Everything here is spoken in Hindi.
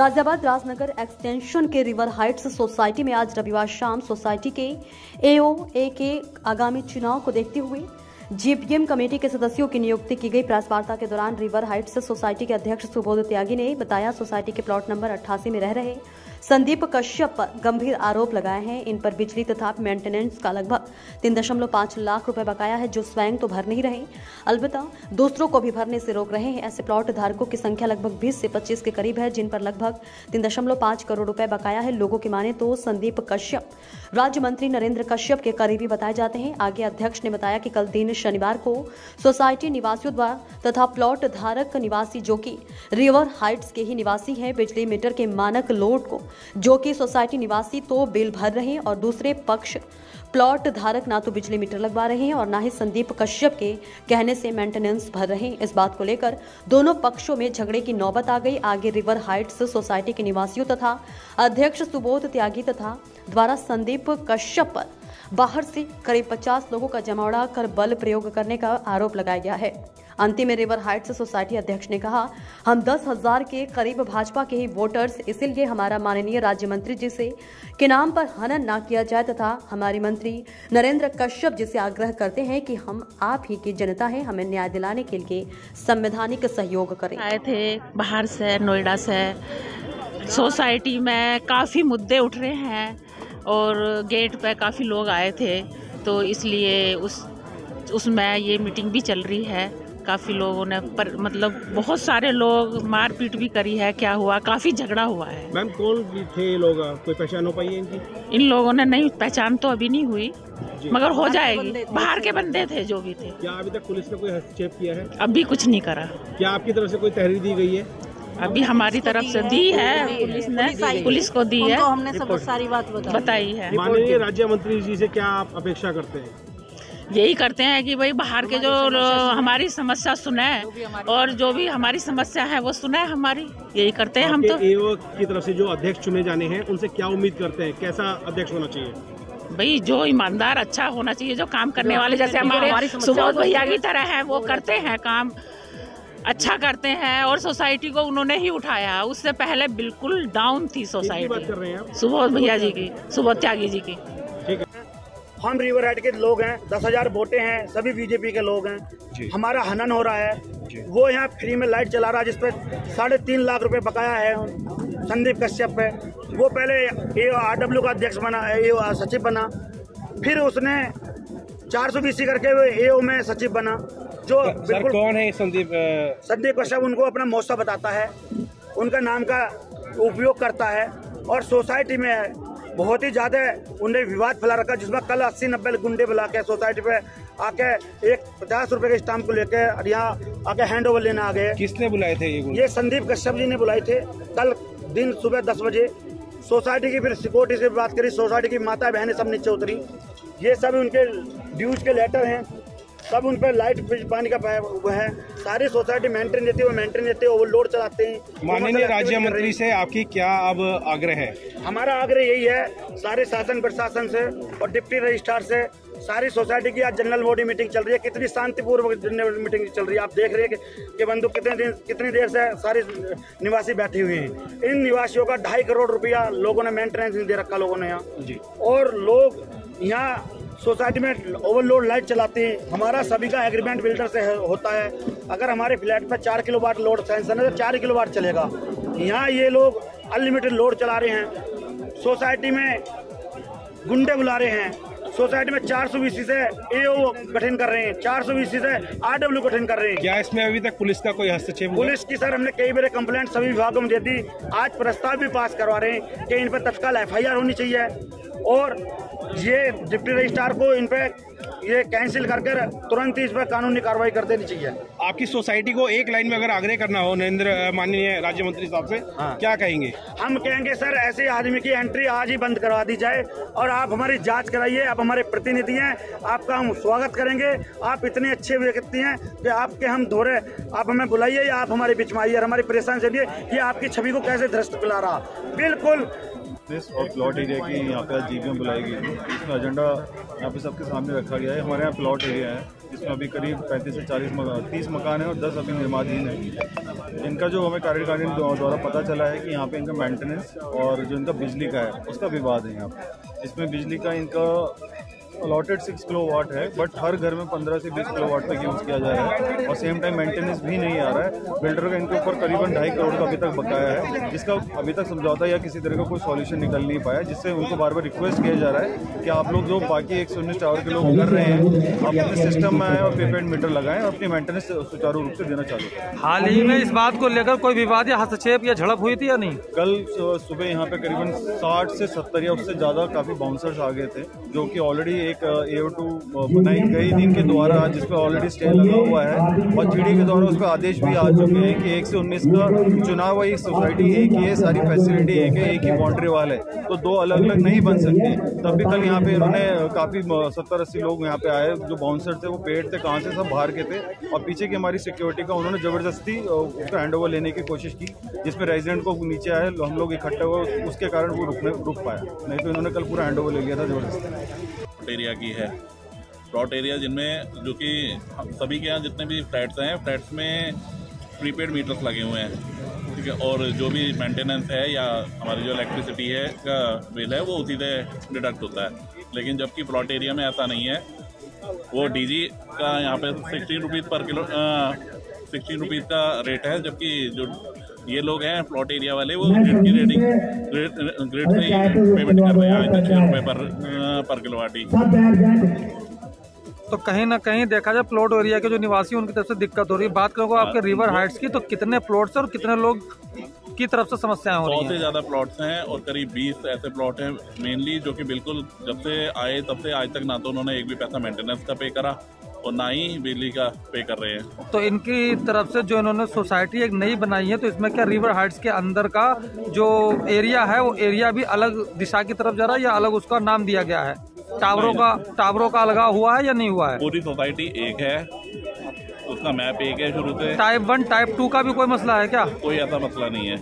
गाजियाबाद राजनगर एक्सटेंशन के रिवर हाइट्स सोसाइटी में आज रविवार शाम सोसाइटी के एओए के आगामी चुनाव को देखते हुए जीपीएम कमेटी के सदस्यों की नियुक्ति की गई। प्रेस वार्ता के दौरान रिवर हाइट्स सोसाइटी के अध्यक्ष सुबोध त्यागी ने बताया, सोसाइटी के प्लॉट नंबर 88 में रह रहे संदीप कश्यप पर गंभीर आरोप लगाए हैं। इन पर बिजली तथा मेंटेनेंस का लगभग 3.5 लाख रुपए बकाया है, जो स्वयं तो भर नहीं रहे, अलबत्ता दूसरों को भी भरने से रोक रहे हैं। ऐसे प्लॉट धारकों की संख्या लगभग 20 से 25 के करीब है, जिन पर लगभग 3.5 करोड़ रुपए बकाया है। लोगों की माने तो संदीप कश्यप राज्य मंत्री नरेंद्र कश्यप के करीबी बताए जाते हैं। आगे अध्यक्ष ने बताया कि कल दिन शनिवार को सोसाइटी निवासियों द्वारा तथा प्लॉट धारक निवासी जो कि रिवर हाइट्स के ही निवासी हैं, बिजली मीटर के मानक लोड को जो कि सोसाइटी निवासी तो बिल भर रहे हैं और दूसरे पक्ष प्लॉट धारक ना तो बिजली मीटर लगवा रहे हैं और ना ही संदीप कश्यप के कहने से मेंटेनेंस भर रहे हैं। इस बात को लेकर दोनों पक्षों में झगड़े की नौबत आ गई। आगे रिवर हाइट्स सोसाइटी के निवासियों तथा अध्यक्ष सुबोध त्यागी तथा द्वारा संदीप कश्यप पर बाहर से करीब 50 लोगों का जमावड़ा कर बल प्रयोग करने का आरोप लगाया गया है। अंतिम में रिवर हाइट्स सोसाइटी अध्यक्ष ने कहा, हम 10,000 के करीब भाजपा के ही वोटर्स, इसीलिए हमारा माननीय राज्य मंत्री जी से के नाम पर हनन ना किया जाए तथा हमारे मंत्री नरेंद्र कश्यप जी से आग्रह करते हैं कि हम आप ही की जनता हैं, हमें न्याय दिलाने के लिए संवैधानिक सहयोग करें। आए थे बाहर से, नोएडा से। सोसाइटी में काफ़ी मुद्दे उठ रहे हैं और गेट पे काफ़ी लोग आए थे, तो इसलिए उसमें ये मीटिंग भी चल रही है। काफ़ी लोगों ने मतलब बहुत सारे लोग मारपीट भी करी है। क्या हुआ, काफ़ी झगड़ा हुआ है। मैम कौन थे लोग, कोई पहचान हो पाई है इनकी? इन लोगों ने नहीं, पहचान तो अभी नहीं हुई मगर हो जाएगी। बाहर के बंदे थे जो भी थे। क्या अभी तक पुलिस ने कोई हस्तक्षेप किया है? अभी कुछ नहीं करा। क्या आपकी तरफ से कोई तहरीर दी गई है? अभी हमारी तरफ से दी है, पुलिस ने पुलिस को दी है, हमने सब सारी बात बताई है। माननीय राज्य मंत्री जी से क्या आप अपेक्षा करते हैं? यही करते हैं कि भाई बाहर के जो हमारी समस्या सुने और जो भी हमारी समस्या है वो सुने हमारी, यही करते हैं हम। तो एओ की तरफ से जो अध्यक्ष चुने जाने हैं उनसे क्या उम्मीद करते हैं, कैसा अध्यक्ष होना चाहिए? भाई जो ईमानदार, अच्छा होना चाहिए, जो काम करने वाले, जैसे हमारे सुबोध भैया की तरह है, वो करते हैं काम अच्छा करते हैं और सोसाइटी को उन्होंने ही उठाया। उससे पहले बिल्कुल डाउन थी सोसाइटी। बात कर रहे हैं सुबोध भैया जी की, सुबोध त्यागी जी की। ठीक है, हम रिवर हाइट के लोग हैं, 10,000 वोटे हैं, सभी बीजेपी के लोग हैं। हमारा हनन हो रहा है। वो यहाँ फ्री में लाइट चला रहा है जिसपे 3.5 लाख रुपए बकाया है संदीप कश्यप पे। वो पहले ARW का अध्यक्ष बना, सचिव बना, फिर उसने 420 करके AO में सचिव बना। जो बिल्कुल कौन है संदीप कश्यप? उनको अपना मौसा बताता है, उनका नाम का उपयोग करता है और सोसाइटी में बहुत ही ज्यादा उन्हें विवाद फैला रखा, जिसमें कल 80-90 गुंडे बुला के सोसाइटी पे आके एक 50 रुपए के स्टाम्प को लेके यहाँ आके हैंड ओवर लेने आ गए। किसने बुलाए थे ये संदीप कश्यप जी ने बुलाए थे। कल दिन सुबह 10 बजे सोसाइटी की फिर सिक्योरिटी से बात करी, सोसाइटी की माता बहनें सब नीचे उतरी। ये सब उनके ड्यूज के लेटर हैं, सब उन पर लाइट पानी का वो है। सारी सोसाइटी मेंटेन देती है, वो मेंटेन देते हैं, ओवरलोड चलाते हैं। माननीय राज्य मंत्री से आपकी क्या अब आग्रह है? हमारा आग्रह यही है, सारे शासन प्रशासन से और डिप्टी रजिस्ट्रार से, सारी सोसाइटी की आज जनरल बॉडी मीटिंग चल रही है। कितनी शांतिपूर्वक जनरल मीटिंग चल रही है, आप देख रहे हैं कि बंधु कितनी देर से सारे निवासी बैठे हुए हैं। इन निवासियों का 2.5 करोड़ रुपया लोगों ने मेंटेनेंस नहीं दे रखा लोगों ने यहाँ, और लोग यहाँ सोसाइटी में ओवरलोड लाइट चलाते हैं। हमारा सभी का एग्रीमेंट बिल्डर से होता है। अगर हमारे फ्लैट पर 4 किलोवाट लोड सैंक्शन है तो 4 किलोवाट चलेगा। यहाँ ये लोग अनलिमिटेड लोड चला रहे हैं। सोसाइटी में गुंडे बुला रहे हैं। सोसाइटी में 420 से AO गठन कर रहे हैं, 420 से RW गठन कर रहे हैं। क्या इसमें अभी तक पुलिस का कोई हस्तक्षेप? पुलिस की सर हमने कई बार कंप्लेंट सभी विभागों में दे दी। आज प्रस्ताव भी पास करवा रहे हैं कि इन पर तत्काल FIR होनी चाहिए और ये डिप्टी रजिस्ट्रार को इन पे ये कैंसिल करके तुरंत ही इस पर कानूनी कार्रवाई कर देनी चाहिए। आपकी सोसाइटी को एक लाइन में अगर आग्रह करना हो नरेंद्र माननीय राज्य मंत्री साहब से, क्या कहेंगे? हम कहेंगे सर, ऐसे आदमी की एंट्री आज ही बंद करवा दी जाए और आप हमारी जांच कराइए। आप हमारे प्रतिनिधि हैं, आपका हम स्वागत करेंगे। आप इतने अच्छे व्यक्ति हैं कि आपके हम धोरे, आप हमें बुलाइए या आप हमारे बीच में आइए, हमारी परेशानी से ये आपकी छवि को कैसे ध्वस्त पिला रहा। बिल्कुल बिजनेस और प्लॉट एरिया की यहाँ पे आज जीबीएम बुलाई गई थी। इसमें एजेंडा यहाँ पे सबके सामने रखा गया है। हमारे यहाँ प्लॉट एरिया है जिसमें अभी करीब 35 से 30 मकान है और 10 अभी निर्माणाधीन है। इनका जो हमें कार्यकारिणी द्वारा पता चला है कि यहाँ पे इनका मेंटेनेंस और जो इनका बिजली का है उसका विवाद है यहाँ पे। इसमें बिजली का इनका अलॉटेड 6 किलोवाट है, बट हर घर में 15 से 20 किलोवाट तक यूज़ किया जा रहा है और सेम टाइम मेंटेनेंस भी नहीं आ रहा है। बिल्डर का इनके ऊपर करीबन 2.5 करोड़ का अभी तक बकाया है, जिसका अभी तक समझौता या किसी तरह का कोई सॉल्यूशन निकल नहीं पाया, जिससे उनको बार बार रिक्वेस्ट किया जा रहा है कि आप लोग जो बाकी 119 टावर के लोग कर रहे हैं आप अपने सिस्टम में आए और प्रीपेड मीटर लगाएं और अपनी मेंटेनेंस सुचारू रूप से देना चालू करें। हाल ही में इस बात को लेकर कोई विवाद या हस्तक्षेप या झड़प हुई थी या नहीं? कल सुबह यहाँ पे करीबन 60 से 70 या उससे ज़्यादा काफ़ी बाउंसर्स आ गए थे, जो कि ऑलरेडी एक AO2 बनाई गई थी इनके द्वारा, जिसपे ऑलरेडी स्टे लगा हुआ है और जीडी के द्वारा उस पर आदेश भी आ चुके हैं कि 1 से 19 का चुनाव एक सोसाइटी एक ही है, सारी फैसिलिटी एक है, एक ही बाउंड्री वाल है, तो दो अलग अलग नहीं बन सकते। तब भी कल यहाँ पे इन्होंने काफ़ी 70-80 लोग यहाँ पे आए, जो बाउंसर थे वो पेड थे, कहाँ से सब बाहर के थे, और पीछे की हमारी सिक्योरिटी का उन्होंने ज़बरदस्ती उसका हैंडओवर लेने की कोशिश की, जिसमें रेजिडेंट को नीचे आए, हम लोग इकट्ठे हुए, उसके कारण वो रुक पाया, नहीं तो इन्होंने कल पूरा हैंडओवर ले लिया था ज़बरदस्ती। एरिया की है प्लॉट एरिया, जिनमें जो कि सभी के यहाँ जितने भी फ्लैट्स हैं, फ्लैट्स में प्रीपेड मीटर्स लगे हुए हैं, ठीक है, और जो भी मेंटेनेंस है या हमारी जो इलेक्ट्रिसिटी है का बिल है वो उसी से डिडक्ट होता है। लेकिन जबकि प्लॉट एरिया में ऐसा नहीं है, वो डीजी का यहाँ पे 16 रुपीज़ पर किलो 16 रुपीज़ का रेट है, जबकि जो ये लोग हैं प्लॉट एरिया वाले वो ग्रिड की रेटिंग ग्रिड से ही पेमेंट कर रहे हैं 6 रुपये पर किलोवाट ही। तो कहीं ना कहीं देखा जाए प्लॉट एरिया के जो निवासी उनकी तरफ से दिक्कत हो रही है। बात करोगे आपके रिवर हाइट्स की, तो कितने प्लॉट्स और कितने लोग की तरफ से समस्याएं हो रही हैं? 100 से ज़्यादा प्लॉट्स हैं और करीब 20 ऐसे प्लॉट हैं मेनली, जो कि बिल्कुल जब से आए तब से आज तक ना तो उन्होंने एक भी पैसा मेंटेनेंस का पे करा और ना ही बिजली का पे कर रहे हैं। तो इनकी तरफ से जो इन्होंने सोसाइटी एक नई बनाई है, तो इसमें क्या रिवर हाइट्स के अंदर का जो एरिया है वो एरिया भी अलग दिशा की तरफ जा रहा है या अलग उसका नाम दिया गया है? टावरों का अलगाव हुआ है या नहीं हुआ है? पूरी सोसाइटी एक है, उसका मैप एक है शुरू से। टाइप 1 टाइप 2 का भी कोई मसला है क्या? कोई ऐसा मसला नहीं है।